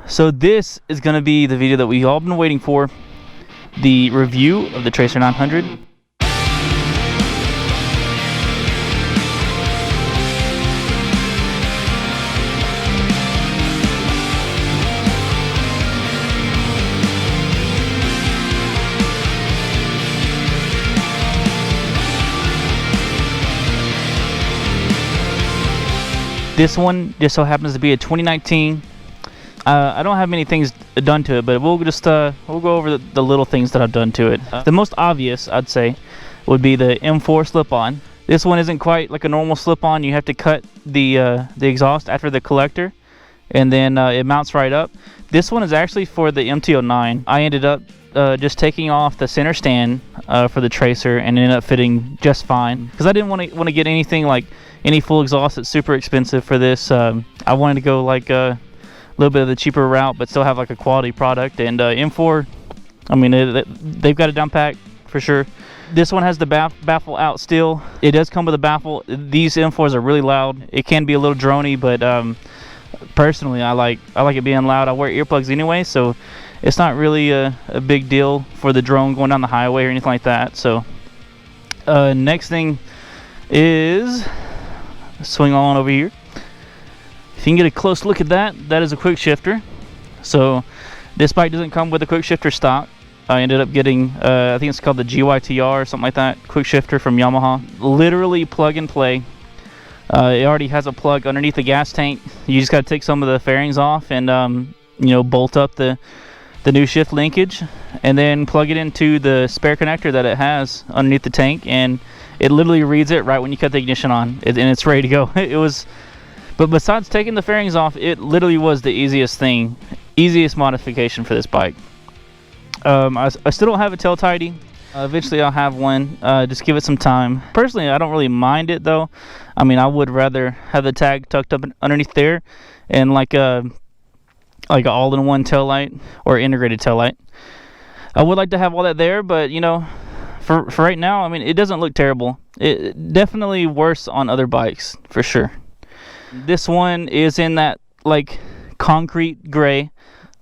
So this is going to be the video that we've all been waiting for, the review of the Tracer 900. This one just so happens to be a 2019. I don't have many things done to it, but we'll just we'll go over the little things that I've done to it. The most obvious, I'd say, would be the M4 slip-on. This one isn't quite like a normal slip-on. You have to cut the exhaust after the collector, and then it mounts right up. This one is actually for the MT-09. I ended up just taking off the center stand for the Tracer, and ended up fitting just fine because I didn't want to get anything like any full exhaust that's super expensive for this. I wanted to go like a little bit of the cheaper route, but still have like a quality product. And M4, I mean, they've got a down pack for sure. This one has the baffle out still. It does come with a baffle. These M4s are really loud. It can be a little drony, but personally, I like it being loud. I wear earplugs anyway, so it's not really a big deal for the drone going down the highway or anything like that. So next thing is swing on over here. If you can get a close look at that, that is a quick shifter. So this bike doesn't come with a quick shifter stock. I ended up getting I think it's called the GYTR or something like that, quick shifter from Yamaha. Literally plug and play. It already has a plug underneath the gas tank. You just got to take some of the fairings off and you know, bolt up the new shift linkage, and then plug it into the spare connector that it has underneath the tank, and it literally reads it right when you cut the ignition on, and it's ready to go. It was, but besides taking the fairings off, it literally was the easiest modification for this bike. I still don't have a tail tidy. Eventually I'll have one. Just give it some time. Personally, I don't really mind it though. I mean, I would rather have the tag tucked up underneath there, and like an all-in-one tail light or integrated tail light. I would like to have all that there, but you know, for right now, I mean, it doesn't look terrible. It definitely worse on other bikes for sure. This one is in that like concrete gray,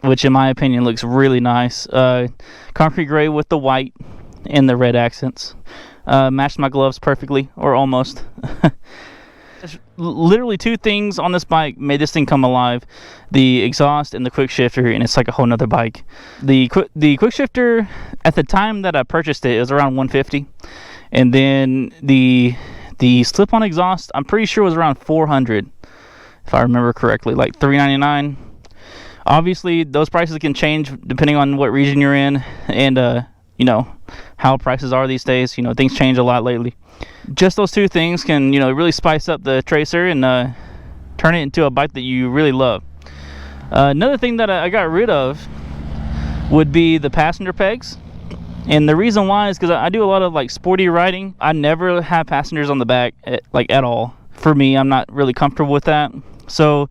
which in my opinion looks really nice. Concrete gray with the white and the red accents. Matched my gloves perfectly, or almost. There's literally two things on this bike made this thing come alive: the exhaust and the quick shifter, and it's like a whole nother bike. The quick shifter, at the time that I purchased it, was around $150, and then the slip-on exhaust, I'm pretty sure was around $400, if I remember correctly, like $399. Obviously, those prices can change depending on what region you're in, and you know, how prices are these days. You know, things change a lot lately. Just those two things can, you know, really spice up the Tracer and turn it into a bike that you really love. Another thing that I got rid of would be the passenger pegs, and the reason why is because I do a lot of like sporty riding. I never have passengers on the back at all. For me, I'm not really comfortable with that. So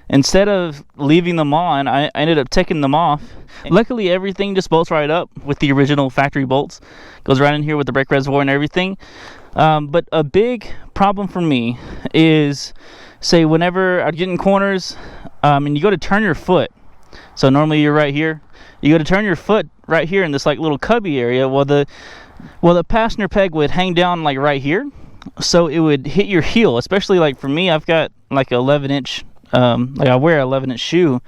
instead of leaving them on, I ended up taking them off. Luckily, everything just bolts right up with the original factory bolts. Goes right in here with the brake reservoir and everything. But a big problem for me is, say, whenever I get in corners, and you go to turn your foot. So normally you're right here. You go to turn your foot right here in this like little cubby area. Well, the passenger peg would hang down like right here, so it would hit your heel. Especially like for me, I've got like 11-inch. Like I wear an 11-inch shoe,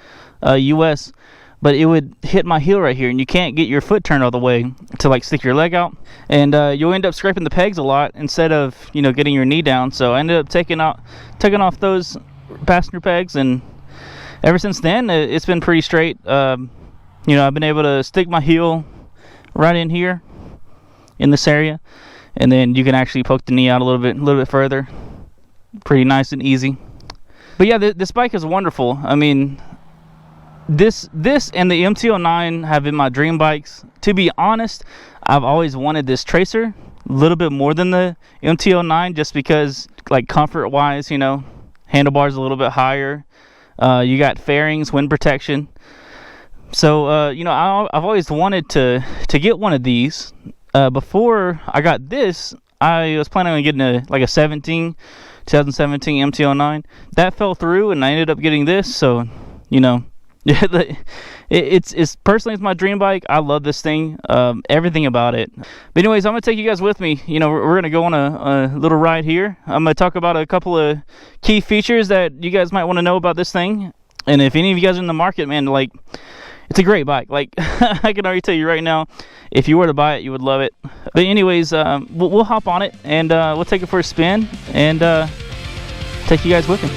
US, but it would hit my heel right here, and you can't get your foot turned all the way to like stick your leg out, and you'll end up scraping the pegs a lot instead of, you know, getting your knee down. So I ended up taking off those passenger pegs, and ever since then it's been pretty straight. You know, I've been able to stick my heel right in here in this area, and then you can actually poke the knee out a little bit further. Pretty nice and easy. But yeah, this bike is wonderful. I mean, this and the MT-09 have been my dream bikes. To be honest, I've always wanted this Tracer a little bit more than the MT-09, just because, like, comfort wise, you know, handlebars a little bit higher. You got fairings, wind protection. So you know, I've always wanted to get one of these. Before I got this, I was planning on getting a 2017 MT-09. That fell through, and I ended up getting this. So, you know, Yeah, it's personally, it's my dream bike. I love this thing, everything about it. But anyways, I'm gonna take you guys with me. You know, we're gonna go on a little ride here. I'm gonna talk about a couple of key features that you guys might want to know about this thing. And if any of you guys are in the market, man, like, it's a great bike. Like, I can already tell you right now, if you were to buy it, you would love it. But anyways, we'll hop on it and we'll take it for a spin and take you guys with me.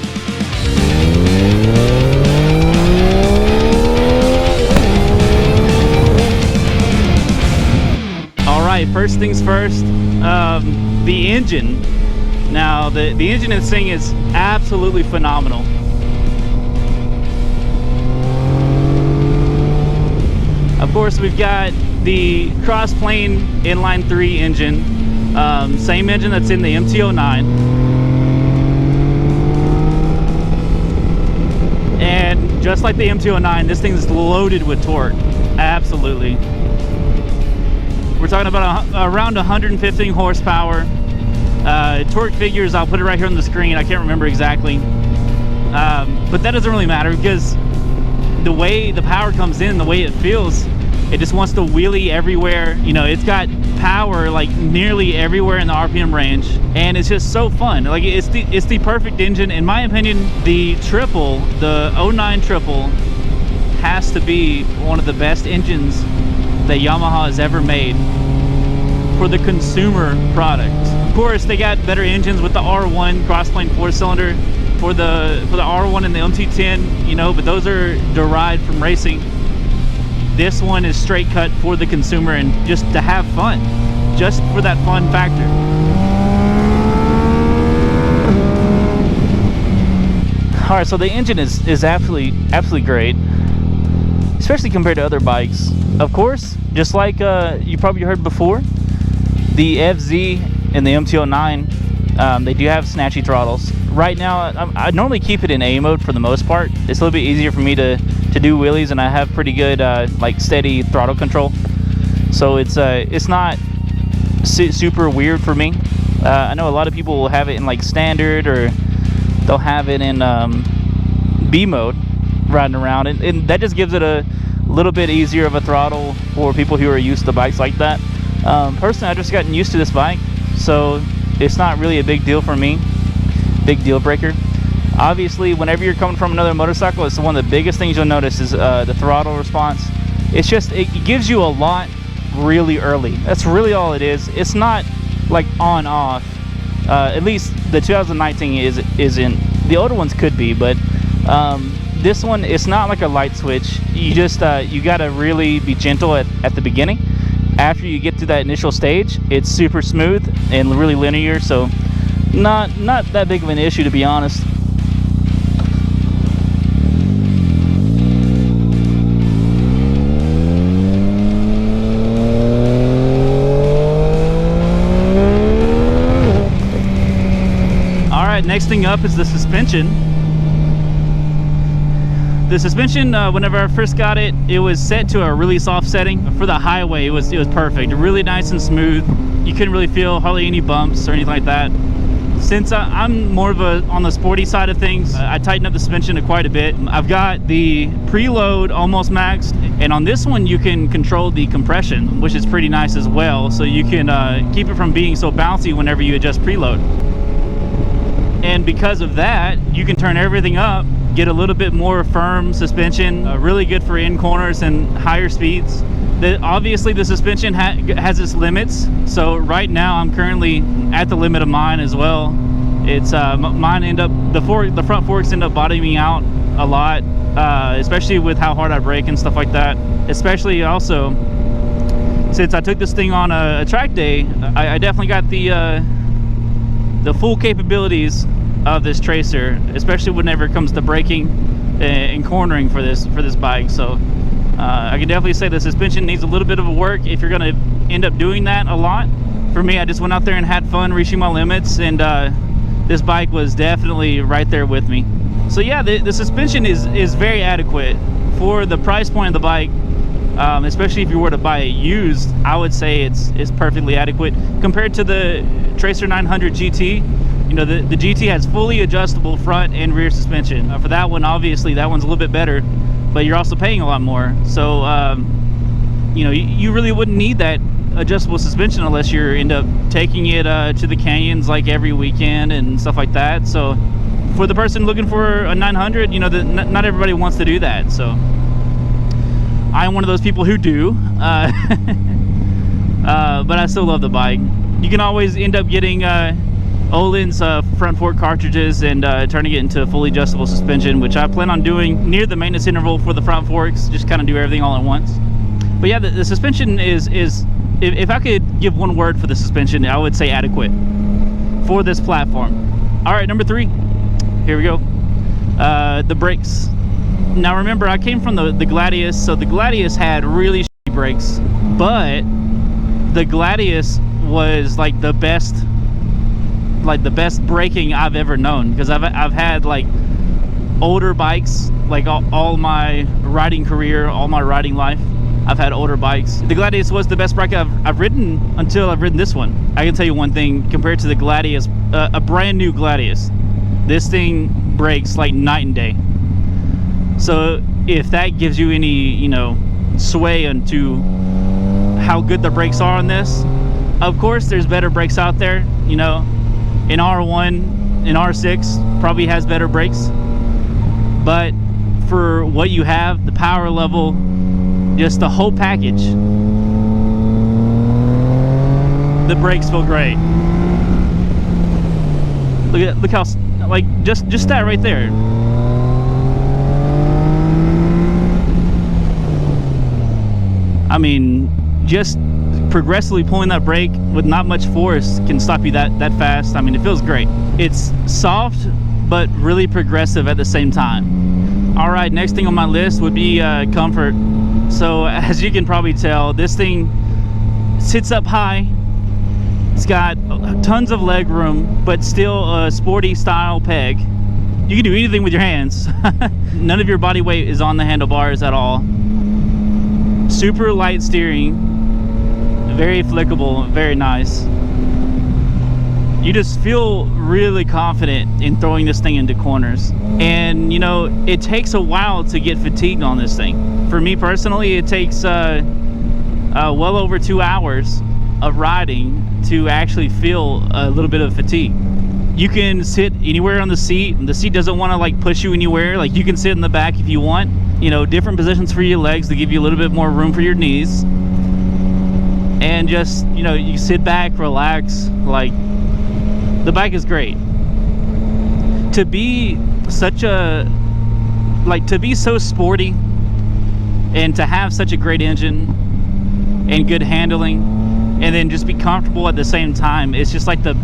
All right, first things first, the engine. Now, the engine in this thing is absolutely phenomenal. Of course, we've got the cross-plane inline 3 engine, same engine that's in the MT-09. And just like the MT-09, this thing is loaded with torque, absolutely. We're talking about around 115 horsepower. Torque figures, I'll put it right here on the screen, I can't remember exactly. But that doesn't really matter because the way the power comes in, the way it feels, it just wants to wheelie everywhere. You know, it's got power like nearly everywhere in the RPM range, and it's just so fun. Like, it's the perfect engine, in my opinion. The Triple, the 09 Triple, has to be one of the best engines that Yamaha has ever made for the consumer product. Of course, they got better engines with the R1 crossplane 4-cylinder. For the R1 and the MT-10, you know, but those are derived from racing. This one is straight cut for the consumer and just to have fun, just for that fun factor. All right, so the engine is absolutely great, especially compared to other bikes. Of course, just like you probably heard before, the vidzzz and the MT-09, they do have snatchy throttles. Right now, I normally keep it in A mode for the most part. It's a little bit easier for me to do wheelies, and I have pretty good like steady throttle control. So it's not super weird for me. I know a lot of people will have it in like standard, or they'll have it in B mode riding around, and that just gives it a little bit easier of a throttle for people who are used to bikes like that. Personally, I've just gotten used to this bike, so it's not really a big deal for me. Big deal breaker. Obviously, whenever you're coming from another motorcycle, it's one of the biggest things you'll notice is the throttle response. It's just, it gives you a lot really early. That's really all it is. It's not like on off. At least the 2019 isn't. The older ones could be, but this one, it's not like a light switch. You just you gotta really be gentle at the beginning. After you get to that initial stage, it's super smooth and really linear, so not that big of an issue, to be honest. All right, next thing up is the suspension. The suspension, whenever I first got it, it was set to a really soft setting. For the highway, it was perfect, really nice and smooth. You couldn't really feel hardly any bumps or anything like that. Since I'm more of on the sporty side of things, I tightened up the suspension quite a bit. I've got the preload almost maxed, and on this one you can control the compression, which is pretty nice as well. So you can keep it from being so bouncy whenever you adjust preload. And because of that, you can turn everything up, get a little bit more firm suspension, really good for in corners and higher speeds. Obviously the suspension has its limits, so right now I'm currently at the limit of mine as well. It's mine end up, the front forks end up bottoming me out a lot, especially with how hard I brake and stuff like that. Especially also since I took this thing on a track day, I definitely got the full capabilities of this tracer, especially whenever it comes to braking and cornering for this bike. So I can definitely say the suspension needs a little bit of a work if you're going to end up doing that a lot. For me, I just went out there and had fun reaching my limits, and this bike was definitely right there with me. So yeah, the suspension is very adequate for the price point of the bike. Especially if you were to buy it used, I would say it's perfectly adequate compared to the Tracer 900 GT. You know, the GT has fully adjustable front and rear suspension. For that one, obviously, that one's a little bit better. but you're also paying a lot more. So you know, you really wouldn't need that adjustable suspension unless you end up taking it to the canyons like every weekend and stuff like that. So for the person looking for a 900, you know, not everybody wants to do that. So I'm one of those people who do, but I still love the bike. You can always end up getting Öhlins front fork cartridges and turning it into fully adjustable suspension, which I plan on doing near the maintenance interval for the front forks. Just kind of do everything all at once. But yeah, the suspension is if I could give one word for the suspension, I would say adequate for this platform. All right, number 3, here we go. The brakes. Now remember, I came from the Gladius, so the Gladius had really shitty brakes, but the Gladius was like the best braking I've ever known, because I've had like older bikes, like all my riding career, all my riding life, I've had older bikes. The Gladius was the best bike I've ridden until I've ridden this one. I can tell you one thing, compared to the Gladius, a brand new Gladius, this thing brakes like night and day. So if that gives you any, you know, sway into how good the brakes are on this, of course there's better brakes out there, you know. In R1, in R6 probably has better brakes, but for what you have, the power level, just the whole package, the brakes feel great. Look how, like, just that right there. I mean, just progressively pulling that brake with not much force can stop you that fast. I mean, it feels great. It's soft but really progressive at the same time. All right, next thing on my list would be comfort. So as you can probably tell, this thing sits up high. It's got tons of leg room, but still a sporty style peg. You can do anything with your hands. None of your body weight is on the handlebars at all. Super light steering, very flickable, very nice. You just feel really confident in throwing this thing into corners. And you know, it takes a while to get fatigued on this thing. For me personally, it takes well over 2 hours of riding to actually feel a little bit of fatigue. You can sit anywhere on the seat. The seat doesn't want to like push you anywhere. Like, you can sit in the back if you want. You know, different positions for your legs to give you a little bit more room for your knees. And just, you know, you sit back, relax. Like, the bike is great. To be such a, like, to be so sporty and to have such a great engine and good handling and then just be comfortable at the same time, it's just like the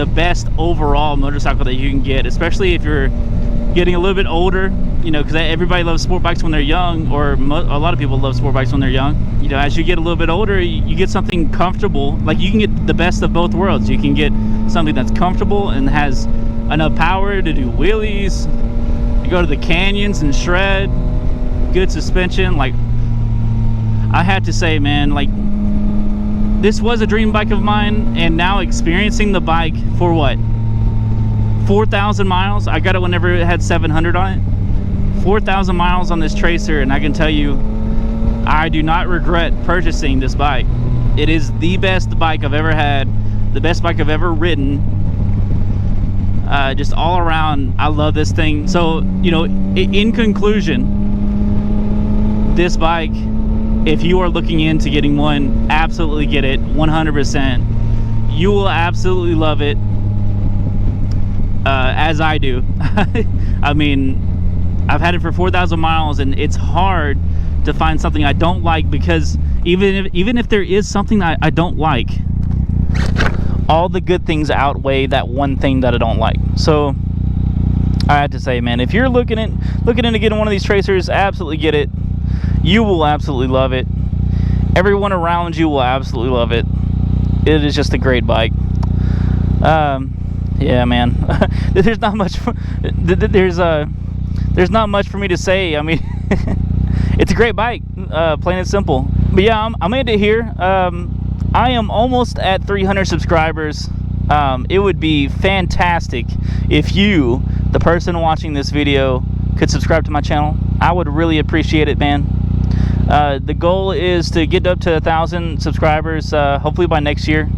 best overall motorcycle that you can get, especially if you're getting a little bit older, you know, because everybody loves sport bikes when they're young, or a lot of people love sport bikes when they're young. You know, as you get a little bit older, you get something comfortable. Like, you can get the best of both worlds. You can get something that's comfortable and has enough power to do wheelies, you go to the canyons and shred, good suspension. Like, I have to say, man, like, this was a dream bike of mine, and now experiencing the bike for what, 4,000 miles? I got it whenever it had 700 on it. 4,000 miles on this Tracer, and I can tell you, I do not regret purchasing this bike. It is the best bike I've ever had, the best bike I've ever ridden. Just all around, I love this thing. So, you know, in conclusion, this bike, if you are looking into getting one, absolutely get it, 100%. You will absolutely love it, as I do. I mean, I've had it for 4,000 miles, and it's hard to find something I don't like, because even if there is something that I don't like, all the good things outweigh that one thing that I don't like. So I have to say, man, if you're looking into getting one of these Tracers, absolutely get it. You will absolutely love it. Everyone around you will absolutely love it. It is just a great bike. Yeah, man. There's not much for me to say. I mean, it's a great bike, plain and simple. But yeah, I'm gonna end it here. I am almost at 300 subscribers. It would be fantastic if you, the person watching this video, could subscribe to my channel. I would really appreciate it, man. The goal is to get up to 1,000 subscribers, hopefully by next year.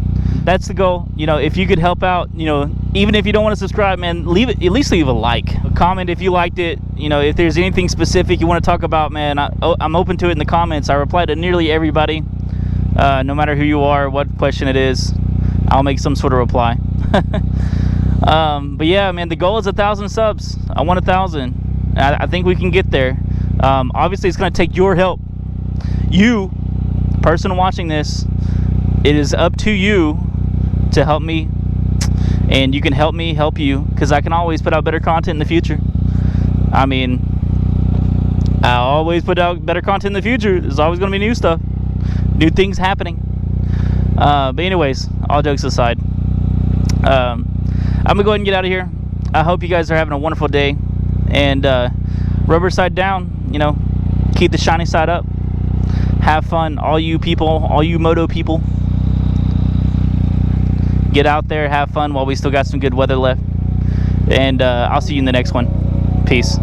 That's the goal. You know, if you could help out, you know, even if you don't want to subscribe, man, leave it, at least leave a like, a comment if you liked it. You know, if there's anything specific you want to talk about, man, I'm open to it in the comments. I reply to nearly everybody, no matter who you are, what question it is, I'll make some sort of reply. But yeah, man, the goal is 1,000 subs. I want 1,000. I think we can get there. Obviously, it's going to take your help. You, person watching this, it is up to you to help me, and you can help me help you, because I can always put out better content in the future. I mean, I'll always put out better content in the future. There's always going to be new stuff, new things happening. But anyways, all jokes aside, I'm gonna go ahead and get out of here. I hope you guys are having a wonderful day, and rubber side down, you know, keep the shiny side up. Have fun, all you people, all you moto people. Get out there, have fun while we still got some good weather left. And I'll see you in the next one. Peace.